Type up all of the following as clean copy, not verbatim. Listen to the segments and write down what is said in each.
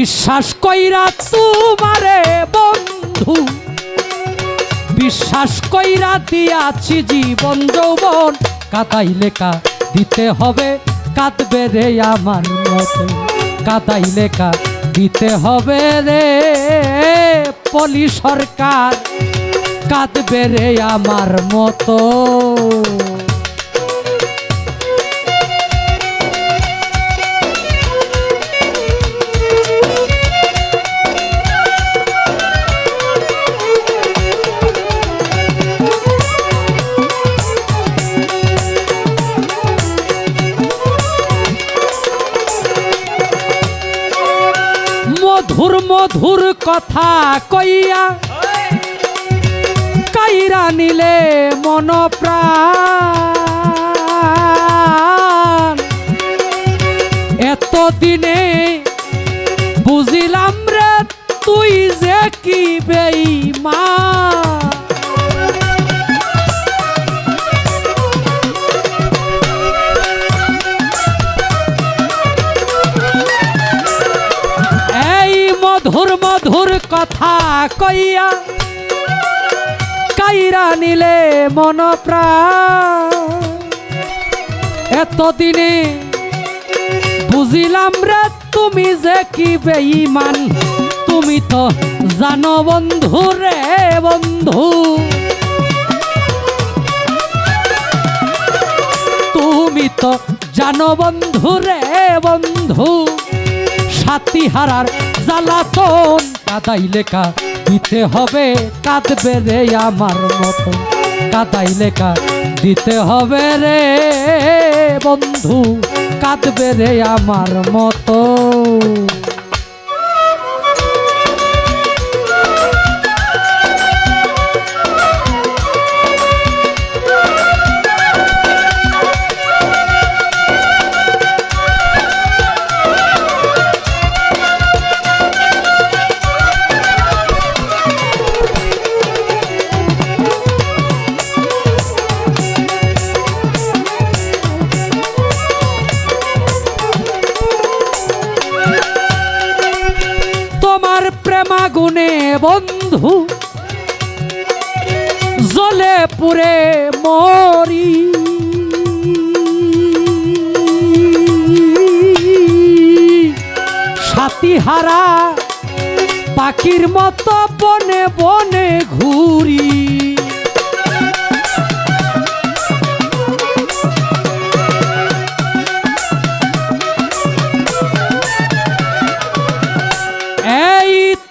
বিশ্বাস কইরা তোমারে বন্ধু, বিশ্বাস কইরা দিয়াছি জীবন যৌবন, কাদাইলে দিতে হবে কাঁদবে রে আমার মতো, কাদাইলে দিতে হবে রে পলি সরকার, কাঁদবে রে আমার মতো। মধুর মধুর কথা কইয়া কাইরা নিলে মন প্রাণ, এতদিনে বুঝিলাম রে তুই যে কি বেঈমান। মধুর মধুর কথা কইয়া কাইরা নিলে মন প্রাণ, এতদিনে বুঝিলাম রে তুমি যে কি বেঈমান। তুমি তো জানো বন্ধু রে বন্ধু, তুমি তো জানো বন্ধু রে বন্ধু, সাথী হারার জ্বালাতন, কাদাইলে দিতে হবে কাঁদবে রে আমার মতো, কাদাইলে দিতে হবে রে বন্ধু, কাঁদবে রে আমার মতো। প্রেমাগুনে বন্ধু জ্বলে পুরে মরি, সাথী হারা পাখির মতো বনে বনে ঘুরি।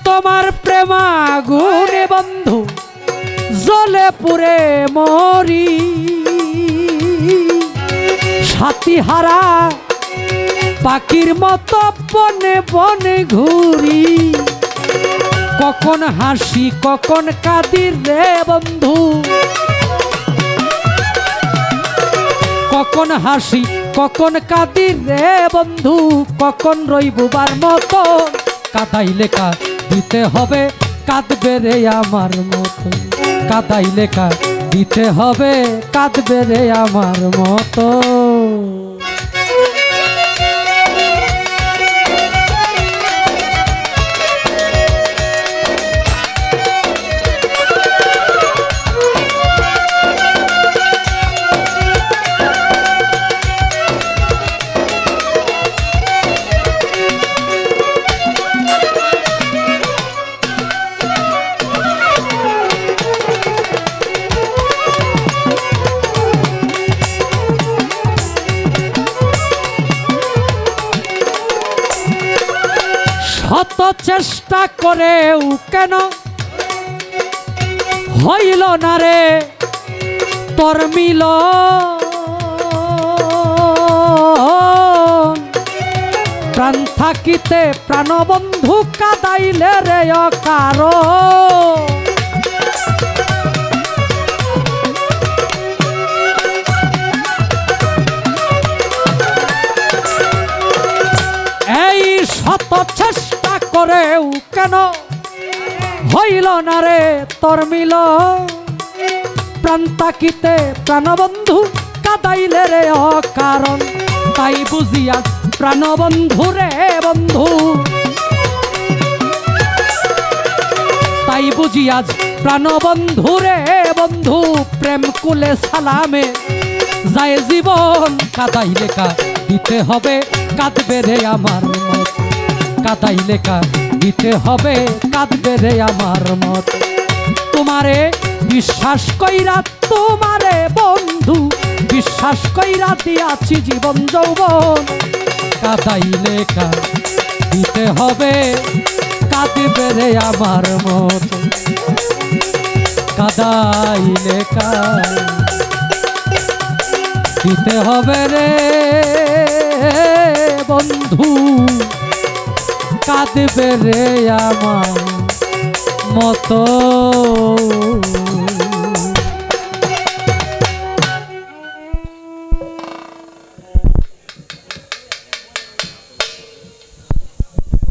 তোমার প্রেমাগুনে বন্ধু জ্বলে পুরে মরি, সাথী হারা পাখির মতো বনে বনে ঘুরি। কখন হাসি কখন কাঁদি রে বন্ধু, কখন হাসি কখন কাঁদি রে বন্ধু, কখন রইবার মতো, কাদাইলে দিতে হবে কাঁদবে রে আমার মতো, কাদাইলে দিতে হবে কাঁদবে রে আমার মতো। শত চেষ্টা করেও কেন হইল না রে তোর মিলন, প্রাণ থাকিতে প্রাণবন্ধু কাদাইলে রে অকারণ। এই শত চেষ্টা করেও কেন হইল না রে তোর মিলন, প্রাণ থাকিতে প্রাণবন্ধু কাদাইলে রে অকারণ। তাই বুঝিয়া প্রাণবন্ধু রে বন্ধু তাই বুঝি আজ প্রাণবন্ধু রে বন্ধু প্রেম কুলে সালামে যায় জীবন কাদাইলে দিতে হবে কাঁদবে রে আমার মত কাদাইলে দিতে হবে কাঁদবে রে আমার মত তোমারে বিশ্বাস কইরা তোমারে বন্ধু বিশ্বাস কইরা দিয়াছি জীবন যৌবন কাদাইলে দিতে হবে কাঁদবে রে আমার মত কাদাইলে দিতে হবে রে বন্ধু কাঁদবে রে আমার মতো